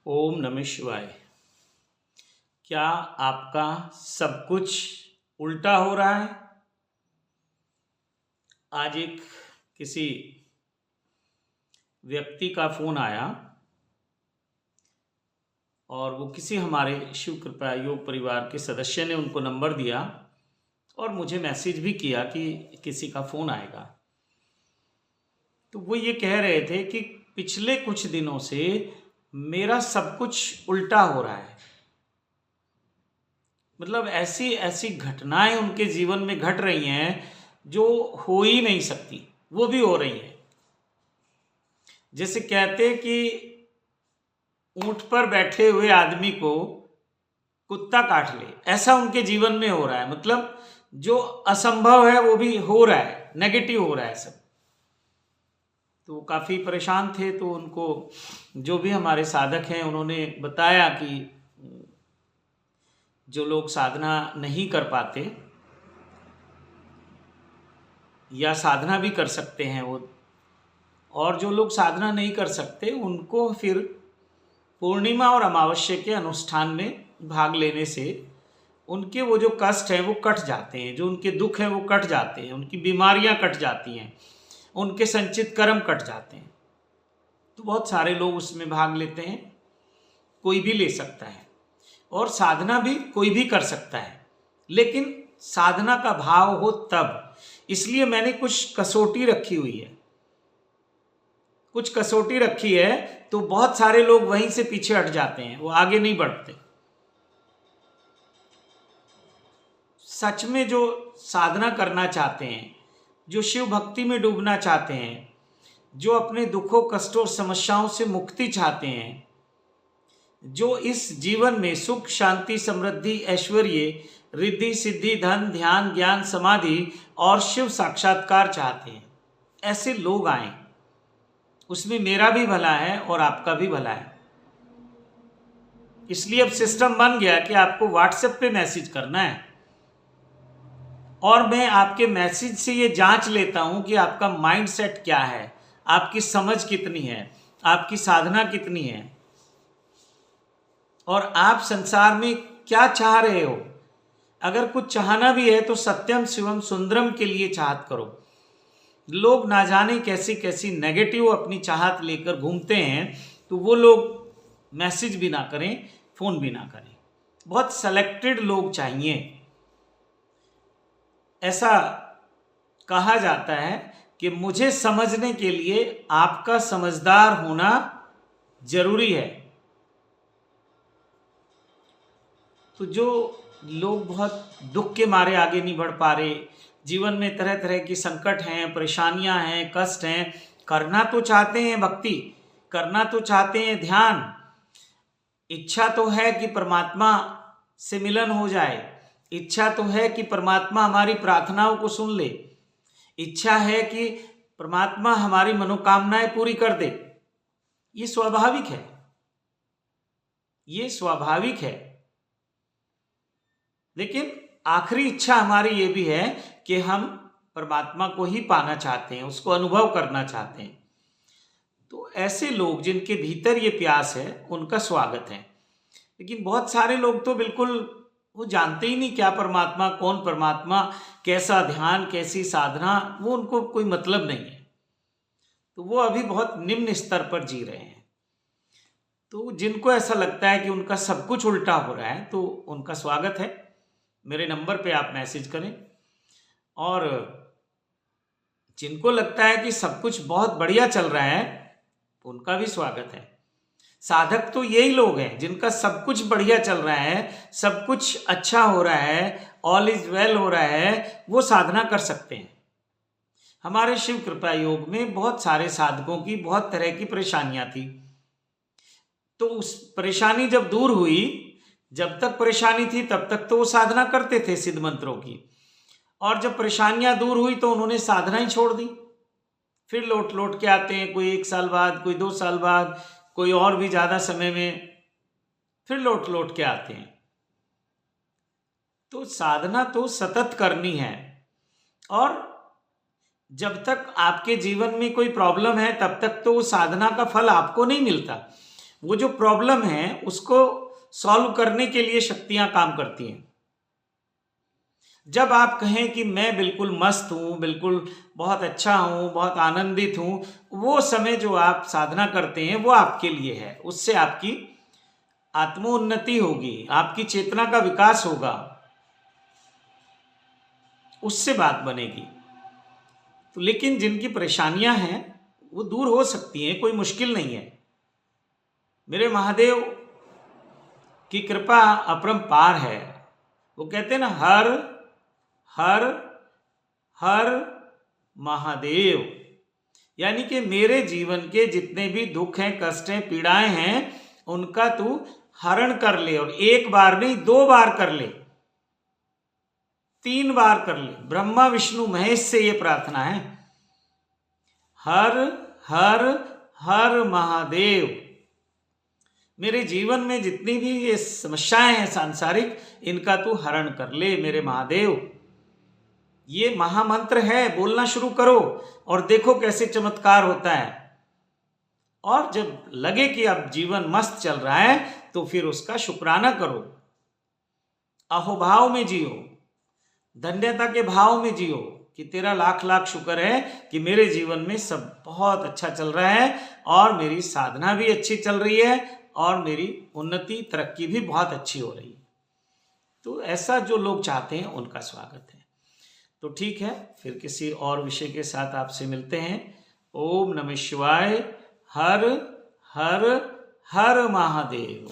ओम नमः शिवाय। क्या आपका सब कुछ उल्टा हो रहा है? आज एक किसी व्यक्ति का फोन आया और वो किसी हमारे शिव कृपा योग परिवार के सदस्य ने उनको नंबर दिया और मुझे मैसेज भी किया कि किसी का फोन आएगा। तो वो ये कह रहे थे कि पिछले कुछ दिनों से मेरा सब कुछ उल्टा हो रहा है। मतलब ऐसी ऐसी घटनाएं उनके जीवन में घट रही हैं जो हो ही नहीं सकती, वो भी हो रही हैं। जैसे कहते कि ऊंट पर बैठे हुए आदमी को कुत्ता काट ले, ऐसा उनके जीवन में हो रहा है। मतलब जो असंभव है वो भी हो रहा है, नेगेटिव हो रहा है सब। तो वो काफ़ी परेशान थे। तो उनको जो भी हमारे साधक हैं उन्होंने बताया कि जो लोग साधना नहीं कर पाते या साधना भी कर सकते हैं वो, और जो लोग साधना नहीं कर सकते उनको फिर पूर्णिमा और अमावस्या के अनुष्ठान में भाग लेने से उनके वो जो कष्ट हैं वो कट जाते हैं, जो उनके दुख हैं वो कट जाते हैं, उनकी बीमारियां कट जाती हैं, उनके संचित कर्म कट जाते हैं। तो बहुत सारे लोग उसमें भाग लेते हैं, कोई भी ले सकता है और साधना भी कोई भी कर सकता है, लेकिन साधना का भाव हो तब। इसलिए मैंने कुछ कसौटी रखी हुई है, कुछ कसौटी रखी है। तो बहुत सारे लोग वहीं से पीछे हट जाते हैं, वो आगे नहीं बढ़ते। सच में जो साधना करना चाहते हैं, जो शिव भक्ति में डूबना चाहते हैं, जो अपने दुखों कष्टों और समस्याओं से मुक्ति चाहते हैं, जो इस जीवन में सुख शांति समृद्धि ऐश्वर्य रिद्धि सिद्धि धन ध्यान ज्ञान समाधि और शिव साक्षात्कार चाहते हैं, ऐसे लोग आए। उसमें मेरा भी भला है और आपका भी भला है। इसलिए अब सिस्टम बन गया कि आपको व्हाट्सएप पे मैसेज करना है और मैं आपके मैसेज से ये जांच लेता हूं कि आपका माइंड सेट क्या है, आपकी समझ कितनी है, आपकी साधना कितनी है और आप संसार में क्या चाह रहे हो। अगर कुछ चाहना भी है तो सत्यम शिवम सुंदरम के लिए चाहत करो। लोग ना जाने कैसी कैसी नेगेटिव अपनी चाहत लेकर घूमते हैं, तो वो लोग मैसेज भी ना करें, फोन भी ना करें। बहुत सेलेक्टेड लोग चाहिए। ऐसा कहा जाता है कि मुझे समझने के लिए आपका समझदार होना जरूरी है। तो जो लोग बहुत दुख के मारे आगे नहीं बढ़ पा रहे, जीवन में तरह तरह की संकट हैं, परेशानियां हैं, कष्ट हैं, करना तो चाहते हैं भक्ति, करना तो चाहते हैं ध्यान, इच्छा तो है कि परमात्मा से मिलन हो जाए, इच्छा तो है कि परमात्मा हमारी प्रार्थनाओं को सुन ले, इच्छा है कि परमात्मा हमारी मनोकामनाएं पूरी कर दे। ये स्वाभाविक है, ये स्वाभाविक है। लेकिन आखिरी इच्छा हमारी ये भी है कि हम परमात्मा को ही पाना चाहते हैं, उसको अनुभव करना चाहते हैं। तो ऐसे लोग जिनके भीतर ये प्यास है उनका स्वागत है। लेकिन बहुत सारे लोग तो बिल्कुल वो जानते ही नहीं क्या परमात्मा, कौन परमात्मा, कैसा ध्यान, कैसी साधना, वो उनको कोई मतलब नहीं है। तो वो अभी बहुत निम्न स्तर पर जी रहे हैं। तो जिनको ऐसा लगता है कि उनका सब कुछ उल्टा हो रहा है तो उनका स्वागत है। मेरे नंबर पे आप मैसेज करें। और जिनको लगता है कि सब कुछ बहुत बढ़िया चल रहा है उनका भी स्वागत है। साधक तो यही लोग हैं जिनका सब कुछ बढ़िया चल रहा है, सब कुछ अच्छा हो रहा है, ऑल इज वेल हो रहा है, वो साधना कर सकते हैं। हमारे शिव कृपा योग में बहुत सारे साधकों की बहुत तरह की परेशानियां थी। तो उस परेशानी जब दूर हुई, जब तक परेशानी थी तब तक तो वो साधना करते थे सिद्ध मंत्रों की, और जब परेशानियां दूर हुई तो उन्होंने साधना ही छोड़ दी। फिर लौट लौट के आते हैं, कोई 1 साल बाद, कोई 2 साल बाद, कोई और भी ज्यादा समय में, फिर लौट लौट के आते हैं। तो साधना तो सतत करनी है। और जब तक आपके जीवन में कोई प्रॉब्लम है तब तक तो साधना का फल आपको नहीं मिलता, वो जो प्रॉब्लम है उसको सॉल्व करने के लिए शक्तियां काम करती हैं। जब आप कहें कि मैं बिल्कुल मस्त हूँ, बिल्कुल बहुत अच्छा हूँ, बहुत आनंदित हूँ, वो समय जो आप साधना करते हैं वो आपके लिए है। उससे आपकी आत्मोन्नति होगी, आपकी चेतना का विकास होगा, उससे बात बनेगी। तो लेकिन जिनकी परेशानियां हैं वो दूर हो सकती हैं, कोई मुश्किल नहीं है। मेरे महादेव की कृपा अपरंपार है। वो कहते हैं ना, हर हर हर महादेव, यानी कि मेरे जीवन के जितने भी दुख हैं, कष्ट हैं, पीड़ाएं हैं, उनका तू हरण कर ले। और एक बार नहीं, 2 बार कर ले, 3 बार कर ले। ब्रह्मा विष्णु महेश से ये प्रार्थना है, हर हर हर महादेव। मेरे जीवन में जितनी भी ये समस्याएं हैं सांसारिक, इनका तू हरण कर ले मेरे महादेव। ये महामंत्र है, बोलना शुरू करो और देखो कैसे चमत्कार होता है। और जब लगे कि अब जीवन मस्त चल रहा है तो फिर उसका शुक्राना करो, अहोभाव में जियो, धन्यता के भाव में जियो कि तेरा लाख लाख शुक्र है कि मेरे जीवन में सब बहुत अच्छा चल रहा है और मेरी साधना भी अच्छी चल रही है और मेरी उन्नति तरक्की भी बहुत अच्छी हो रही है। तो ऐसा जो लोग चाहते हैं उनका स्वागत है। तो ठीक है, फिर किसी और विषय के साथ आपसे मिलते हैं। ओम नमः शिवाय। हर हर हर महादेव।